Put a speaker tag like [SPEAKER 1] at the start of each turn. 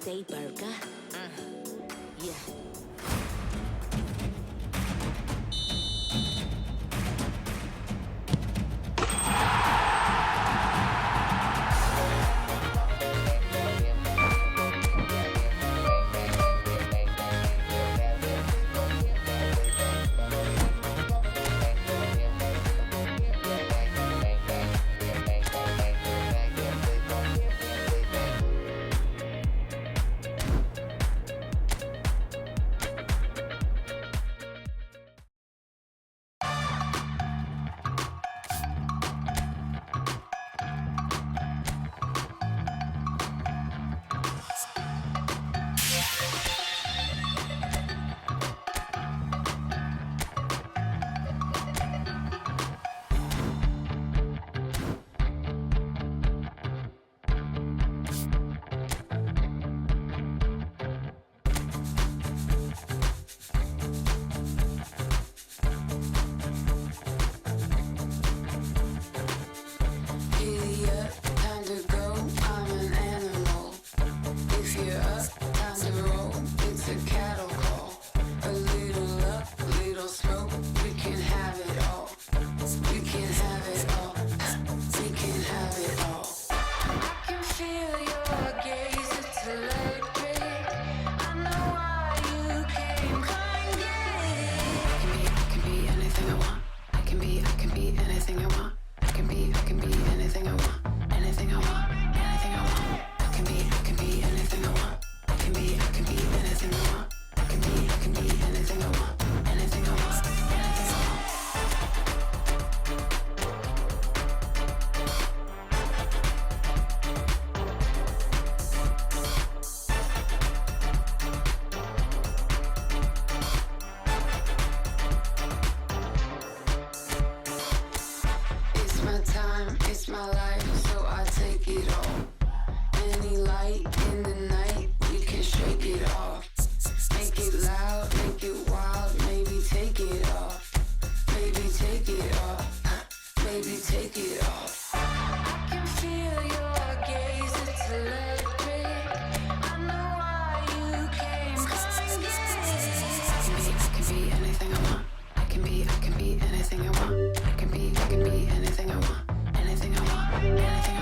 [SPEAKER 1] say burger. Yeah.
[SPEAKER 2] It's my life, so I take it all. Any light in the night, we can shake it off. Make it loud, make it wild, maybe take it off. Maybe take it off, maybe take it off. I can feel your gaze, it's electric. I know why you came calling. I can be anything I want. I can be anything I want. I can be anything I want. Anything I want, anything